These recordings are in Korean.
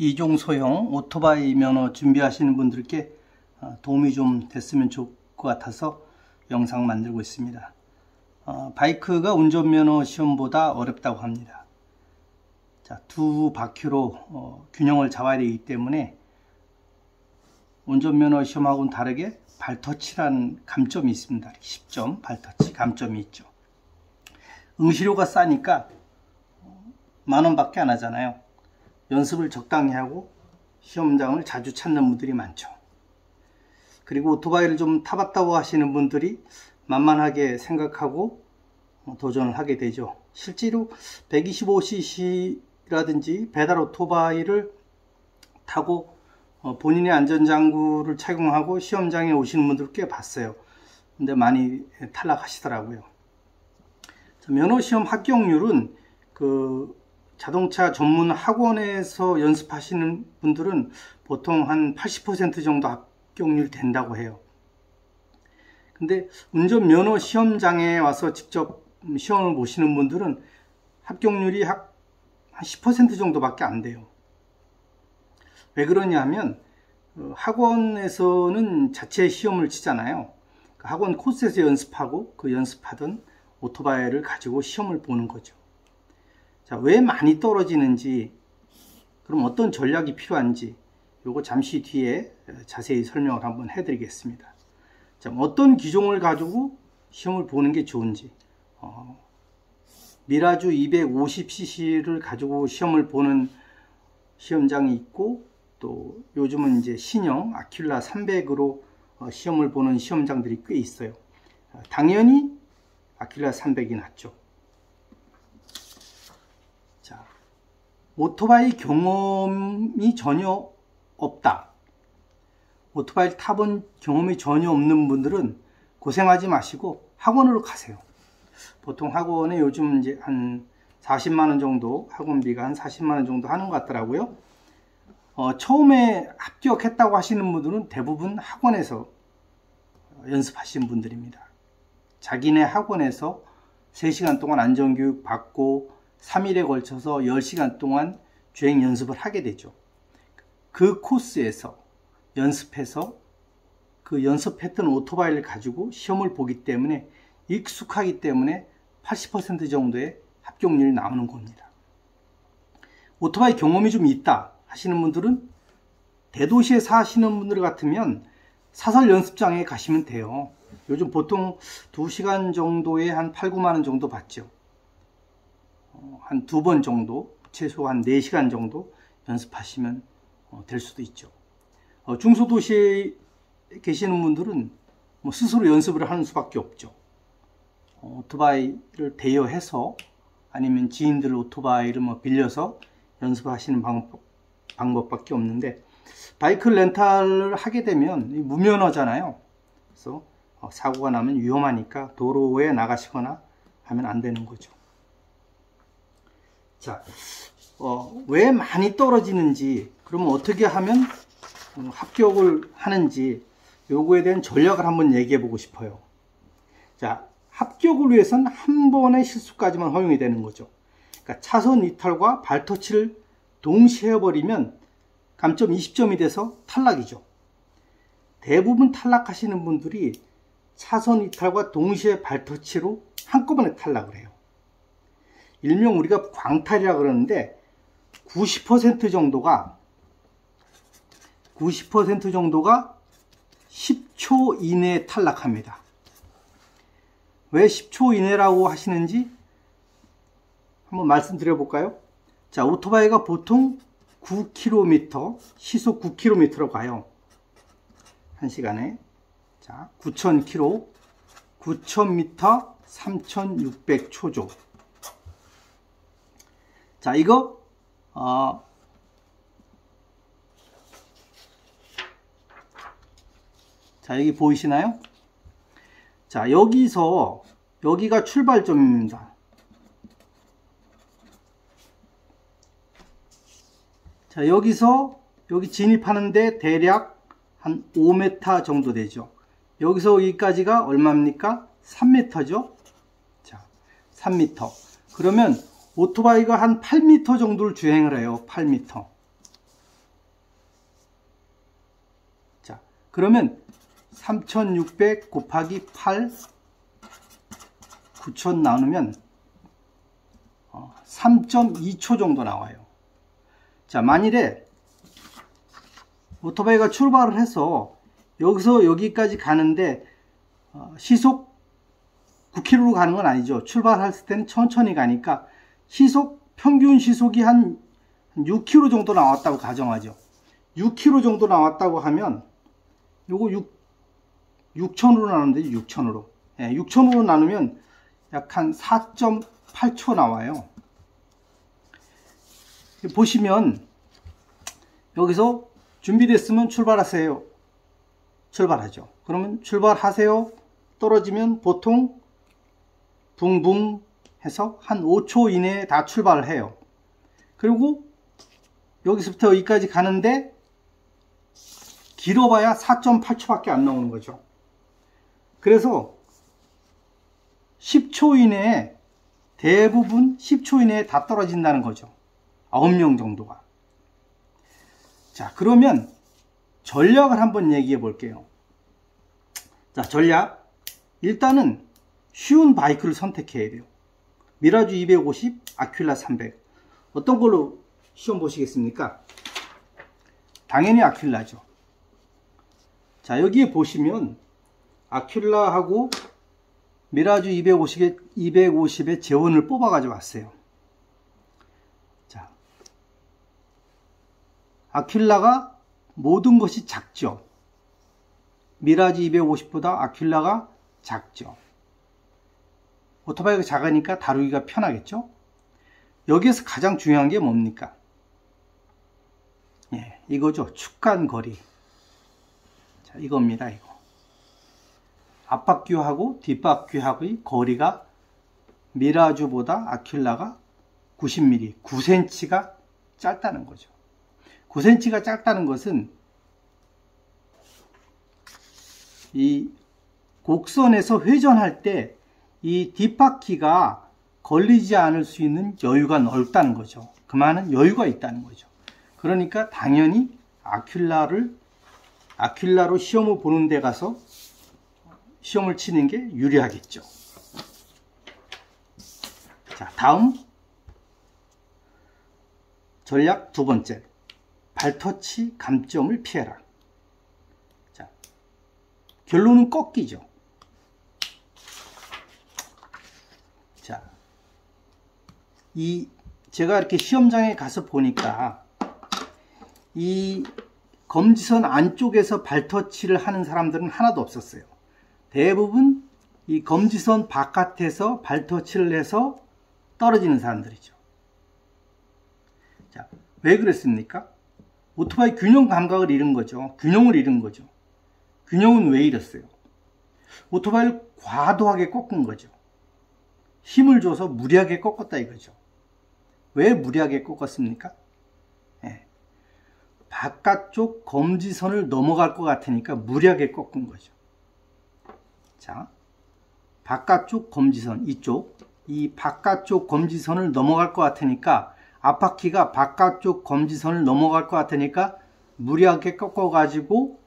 2종 소형 오토바이 면허 준비하시는 분들께 도움이 좀 됐으면 좋을 것 같아서 영상 만들고 있습니다. 바이크가 운전면허 시험보다 어렵다고 합니다. 자, 두 바퀴로 균형을 잡아야 되기 때문에 운전면허 시험하고는 다르게 발터치란 감점이 있습니다. 10점 발터치 감점이 있죠. 응시료가 싸니까 10,000원 밖에 안 하잖아요. 연습을 적당히 하고 시험장을 자주 찾는 분들이 많죠. 그리고 오토바이를 좀 타봤다고 하시는 분들이 만만하게 생각하고 도전을 하게 되죠. 실제로 125cc라든지 배달 오토바이를 타고 본인의 안전장구를 착용하고 시험장에 오시는 분들 꽤 봤어요. 근데 많이 탈락하시더라고요. 면허시험 합격률은 자동차 전문 학원에서 연습하시는 분들은 보통 한 80% 정도 합격률 된다고 해요. 근데 운전면허 시험장에 와서 직접 시험을 보시는 분들은 합격률이 한 10% 정도밖에 안 돼요. 왜 그러냐면 학원에서는 자체 시험을 치잖아요. 학원 코스에서 연습하고 그 연습하던 오토바이를 가지고 시험을 보는 거죠. 자, 왜 많이 떨어지는지, 그럼 어떤 전략이 필요한지 요거 잠시 뒤에 자세히 설명을 한번 해드리겠습니다. 자, 어떤 기종을 가지고 시험을 보는 게 좋은지, 미라주 250cc를 가지고 시험을 보는 시험장이 있고, 또 요즘은 이제 신형 아킬라 300으로 시험을 보는 시험장들이 꽤 있어요. 당연히 아킬라 300이 낫죠. 자, 오토바이 경험이 전혀 없다, 오토바이를 타본 경험이 전혀 없는 분들은 고생하지 마시고 학원으로 가세요. 보통 학원에 요즘 이제 한 40만원 정도, 학원비가 한 40만원 정도 하는 것 같더라고요. 처음에 합격했다고 하시는 분들은 대부분 학원에서 연습하신 분들입니다. 자기네 학원에서 3시간 동안 안전교육 받고 3일에 걸쳐서 10시간 동안 주행 연습을 하게 되죠. 그 코스에서 연습해서 그 연습했던 오토바이를 가지고 시험을 보기 때문에 익숙하기 때문에 80% 정도의 합격률이 나오는 겁니다. 오토바이 경험이 좀 있다 하시는 분들은 대도시에 사시는 분들 같으면 사설 연습장에 가시면 돼요. 요즘 보통 2시간 정도에 한 8, 9만원 정도 받죠. 한 2번 정도, 최소 한 4시간 정도 연습하시면 될 수도 있죠. 중소도시에 계시는 분들은 스스로 연습을 하는 수밖에 없죠. 오토바이를 대여해서 아니면 지인들 오토바이를 빌려서 연습하시는 방법밖에 없는데, 바이크 렌탈을 하게 되면 무면허잖아요. 그래서 사고가 나면 위험하니까 도로에 나가시거나 하면 안 되는 거죠. 자, 왜 많이 떨어지는지, 그러면 어떻게 하면 합격을 하는지, 요거에 대한 전략을 한번 얘기해 보고 싶어요. 자, 합격을 위해서는 한 번의 실수까지만 허용이 되는 거죠. 그러니까 차선 이탈과 발터치를 동시에 해버리면 감점 20점이 돼서 탈락이죠. 대부분 탈락하시는 분들이 차선 이탈과 동시에 발터치로 한꺼번에 탈락을 해요. 일명 우리가 광탈이라 그러는데 90% 정도가 10초 이내에 탈락합니다. 왜 10초 이내라고 하시는지 한번 말씀드려 볼까요? 자, 오토바이가 보통 9km, 시속 9km로 가요. 1시간에. 자, 9,000km, 9,000m, 3,600초죠. 자, 이거 자, 여기 보이시나요? 자, 여기가 출발점입니다. 자, 여기 진입하는데 대략 한 5m 정도 되죠. 여기서 여기까지가 얼마입니까? 3m죠. 자, 3m. 그러면 오토바이가 한 8m 정도를 주행을 해요. 8m. 그러면 3600 곱하기 8 9000 나누면 3.2초 정도 나와요. 자, 만일에 오토바이가 출발을 해서 여기서 여기까지 가는데 시속 9km로 가는 건 아니죠. 출발했을 때는 천천히 가니까 평균 시속이 한 6km 정도 나왔다고 가정하죠. 6km 정도 나왔다고 하면 요거 6,000으로 나누는데 6,000으로. 예, 6,000으로 나누면 약 한 4.8초 나와요. 보시면 여기서 준비됐으면 출발하세요. 출발하죠. 그러면 출발하세요. 떨어지면 보통 붕붕 해서 한 5초 이내에 다 출발을 해요. 그리고 여기서부터 여기까지 가는데 길어봐야 4.8초밖에 안 나오는 거죠. 그래서 10초 이내에 대부분 10초 이내에 다 떨어진다는 거죠. 9명 정도가. 자, 그러면 전략을 한번 얘기해 볼게요. 자, 전략. 일단은 쉬운 바이크를 선택해야 돼요. 미라주 250, 아큘라 300. 어떤 걸로 시험 보시겠습니까? 당연히 아큘라죠. 자, 여기에 보시면 아큘라하고 미라주 250의 재원을 뽑아 가지고 왔어요. 자, 아큘라가 모든 것이 작죠. 미라주 250보다 아큘라가 작죠. 오토바이가 작으니까 다루기가 편하겠죠. 여기에서 가장 중요한 게 뭡니까? 예, 이거죠. 축간거리. 자, 이겁니다. 이거. 앞바퀴하고 뒷바퀴하고의 거리가 미라주보다 아큘라가 90mm, 9cm가 짧다는 거죠. 9cm가 짧다는 것은 이 곡선에서 회전할 때 이 뒷바퀴가 걸리지 않을 수 있는 여유가 넓다는 거죠. 그 말은 여유가 있다는 거죠. 그러니까 당연히 아큘라로 시험을 보는 데 가서 시험을 치는 게 유리하겠죠. 자, 다음 전략 두 번째, 발터치 감점을 피해라. 자, 결론은 꺾이죠. 자, 제가 이렇게 시험장에 가서 보니까 이 검지선 안쪽에서 발터치를 하는 사람들은 하나도 없었어요. 대부분 이 검지선 바깥에서 발터치를 해서 떨어지는 사람들이죠. 자, 왜 그랬습니까? 오토바이 균형 감각을 잃은 거죠. 균형을 잃은 거죠. 균형은 왜 잃었어요? 오토바이를 과도하게 꺾은 거죠. 힘을 줘서 무리하게 꺾었다 이거죠. 왜 무리하게 꺾었습니까? 예. 바깥쪽 검지선을 넘어갈 것 같으니까 무리하게 꺾은 거죠. 자, 바깥쪽 검지선, 이 바깥쪽 검지선을 넘어갈 것 같으니까, 앞바퀴가 바깥쪽 검지선을 넘어갈 것 같으니까 무리하게 꺾어가지고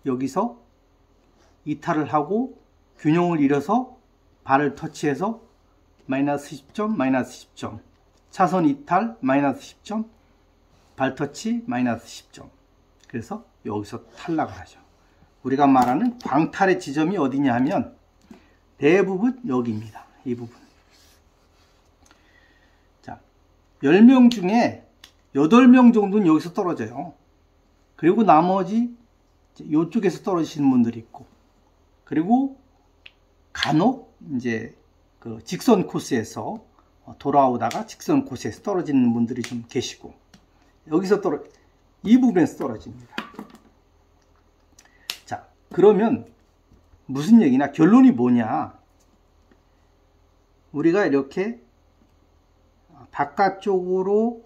여기서 이탈을 하고 균형을 잃어서 발을 터치해서 마이너스 10점, 마이너스 10점. 차선 이탈, 마이너스 10점. 발 터치, 마이너스 10점. 그래서 여기서 탈락을 하죠. 우리가 말하는 광탈의 지점이 어디냐 하면 대부분 여기입니다. 이 부분. 자, 10명 중에 8명 정도는 여기서 떨어져요. 그리고 나머지 이쪽에서 떨어지시는 분들이 있고, 그리고 간혹 이제 그 직선 코스에서 돌아오다가 직선 코스에서 떨어지는 분들이 좀 계시고, 여기서 이 부분에서 떨어집니다. 자, 그러면 무슨 얘기냐? 결론이 뭐냐? 우리가 이렇게 바깥쪽으로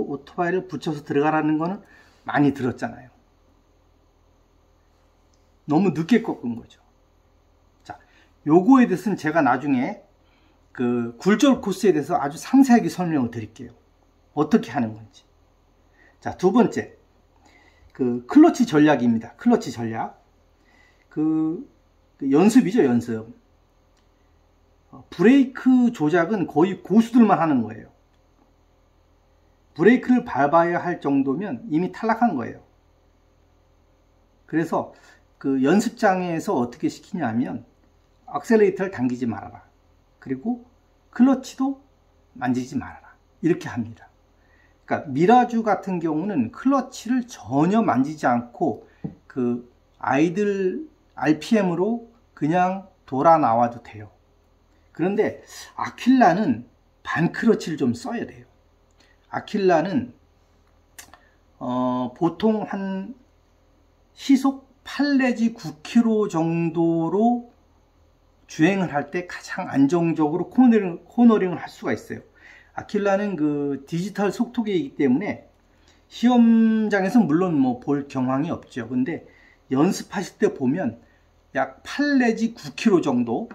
오토바이를 붙여서 들어가라는 거는 많이 들었잖아요. 너무 늦게 꺾은 거죠. 자, 요거에 대해서는 제가 나중에 그 굴절 코스에 대해서 아주 상세하게 설명을 드릴게요. 어떻게 하는 건지. 자, 두 번째, 그 클러치 전략입니다. 클러치 전략. 그 연습이죠, 연습. 브레이크 조작은 거의 고수들만 하는 거예요. 브레이크를 밟아야 할 정도면 이미 탈락한 거예요. 그래서 그 연습장에서 어떻게 시키냐면 액셀레이터를 당기지 말아라. 그리고 클러치도 만지지 말아라. 이렇게 합니다. 그러니까 미라주 같은 경우는 클러치를 전혀 만지지 않고 그 아이들 RPM으로 그냥 돌아 나와도 돼요. 그런데 아킬라는 반클러치를 좀 써야 돼요. 아킬라는 보통 한 시속 8 내지 9km 정도로 주행을 할 때 가장 안정적으로 코너링을 할 수가 있어요. 아킬라는 그 디지털 속도계이기 때문에 시험장에서 물론 뭐 볼 경황이 없죠. 근데 연습하실 때 보면 약 8 내지 9km 정도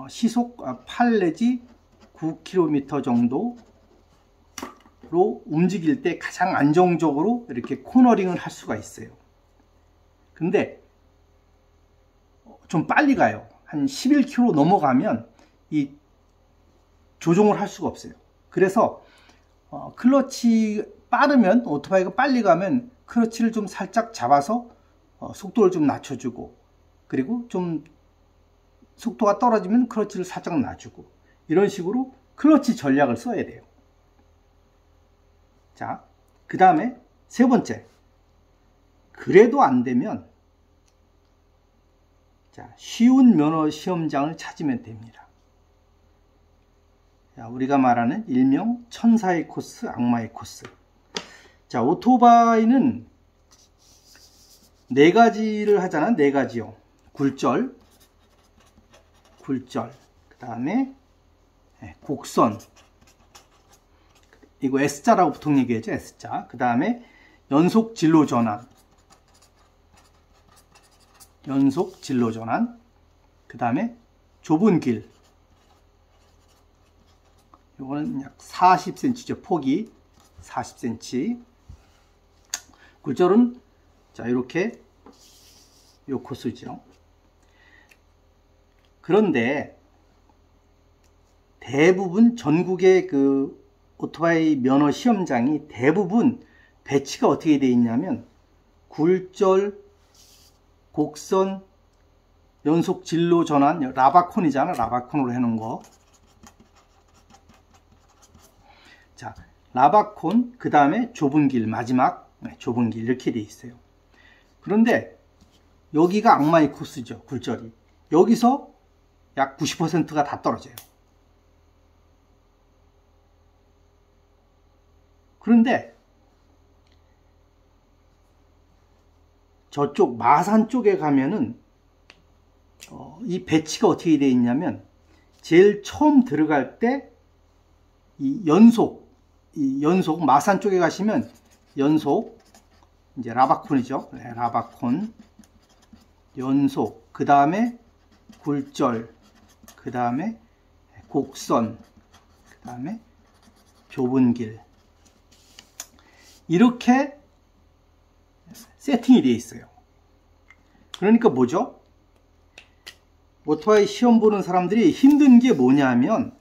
시속 8 내지 9km 정도로 움직일 때 가장 안정적으로 이렇게 코너링을 할 수가 있어요. 근데 좀 빨리 가요. 한 11km 넘어가면 이 조종을 할 수가 없어요. 그래서 클러치 빠르면, 오토바이가 빨리 가면 클러치를 좀 살짝 잡아서 속도를 좀 낮춰주고, 그리고 좀 속도가 떨어지면 클러치를 살짝 낮추고, 이런 식으로 클러치 전략을 써야 돼요. 자, 그 다음에 세 번째, 그래도 안 되면 자, 쉬운 면허 시험장을 찾으면 됩니다. 자, 우리가 말하는 일명 천사의 코스, 악마의 코스. 자, 오토바이는 네 가지를 하잖아. 네 가지요. 굴절, 그 다음에 곡선, 이거 S자라고 보통 얘기하죠. S자. 그 다음에 연속 진로 전환, 그 다음에 좁은 길, 이거는 약 40cm죠. 폭이 40cm. 굴절은 자, 이렇게 요 코스죠. 그런데 대부분 전국의 그 오토바이 면허 시험장이 대부분 배치가 어떻게 되어 있냐면 굴절, 곡선, 연속 진로 전환, 라바콘이잖아. 라바콘으로 해놓은 거. 자, 라바콘, 그 다음에 좁은 길, 마지막 좁은 길, 이렇게 돼 있어요. 그런데 여기가 악마의 코스죠. 굴절이. 여기서 약 90%가 다 떨어져요. 그런데 저쪽 마산 쪽에 가면은 이 배치가 어떻게 되어 있냐면 제일 처음 들어갈 때 이 연속 마산 쪽에 가시면 연속, 이제 라바콘이죠. 네, 라바콘, 연속, 그 다음에 굴절, 그 다음에 곡선, 그 다음에 좁은 길, 이렇게 세팅이 되어 있어요. 그러니까 뭐죠? 오토바이 시험 보는 사람들이 힘든 게 뭐냐면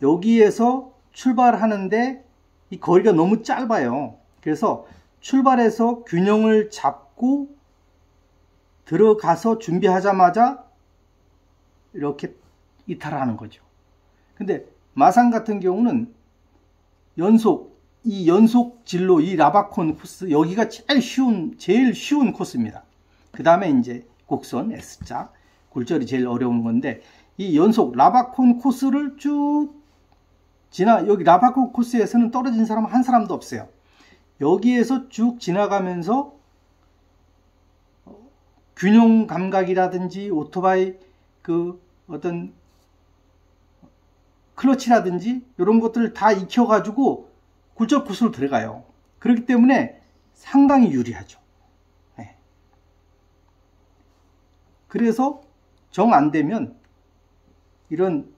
여기에서 출발하는데 이 거리가 너무 짧아요. 그래서 출발해서 균형을 잡고 들어가서 준비하자마자 이렇게 이탈하는 거죠. 근데 마산 같은 경우는 이 연속 진로, 이 라바콘 코스, 여기가 제일 쉬운 코스입니다. 그 다음에 이제 곡선, S자, 굴절이 제일 어려운 건데, 이 연속 라바콘 코스를 쭉 여기 라바콘 코스에서는 떨어진 사람 한 사람도 없어요. 여기에서 쭉 지나가면서 균형 감각이라든지 오토바이 그 어떤 클러치라든지 이런 것들을 다 익혀가지고 굴절 코스로 들어가요. 그렇기 때문에 상당히 유리하죠. 네. 그래서 정 안 되면 이런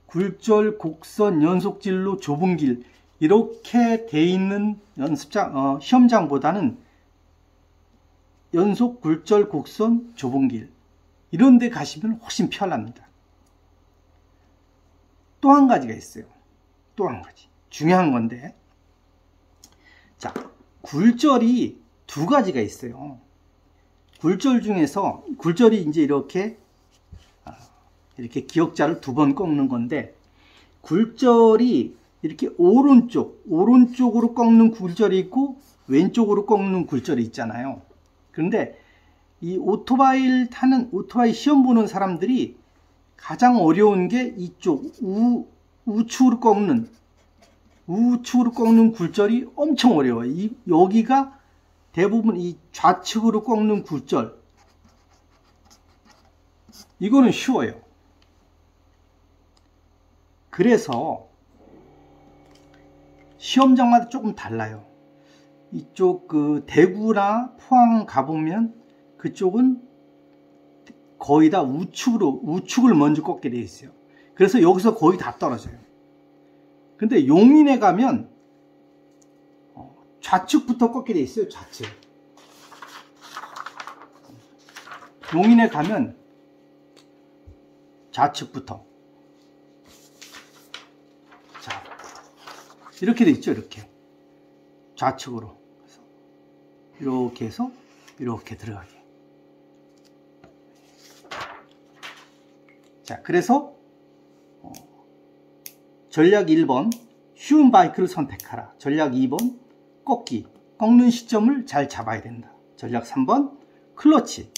굴절, 곡선, 연속진로, 좁은 길 이렇게 돼 있는 시험장보다는 연속 굴절 곡선 좁은 길 이런 데 가시면 훨씬 편합니다. 또 한 가지가 있어요. 또 한 가지. 중요한 건데. 자, 굴절이 두 가지가 있어요. 굴절 중에서 굴절이 이제 이렇게 기역자를 두 번 꺾는 건데 굴절이 이렇게 오른쪽으로 꺾는 굴절이 있고 왼쪽으로 꺾는 굴절이 있잖아요. 그런데 이 오토바이 시험 보는 사람들이 가장 어려운 게 이쪽 우측으로 꺾는 굴절이 엄청 어려워요. 여기가 대부분 이 좌측으로 꺾는 굴절 이거는 쉬워요. 그래서 시험장마다 조금 달라요. 이쪽 대구나 포항 가보면 그쪽은 거의 다 우측을 먼저 꺾게 돼 있어요. 그래서 여기서 거의 다 떨어져요. 근데 용인에 가면 좌측부터 꺾게 돼 있어요. 좌측. 용인에 가면 좌측부터. 자, 이렇게 돼 있죠. 이렇게 좌측으로 이렇게 해서 이렇게 들어가게. 자, 그래서 전략 1번 쉬운 바이크를 선택하라. 전략 2번 꺾는 시점을 잘 잡아야 된다. 전략 3번 클러치.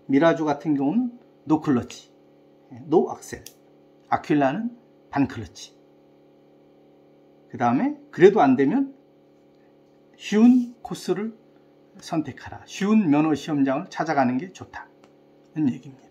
미라주 같은 경우는 노 클러치, 노 악셀. 아퀴라는 반 클러치. 그 다음에 그래도 안 되면 쉬운 코스를 선택하라. 쉬운 면허 시험장을 찾아가는 게 좋다는 얘기입니다.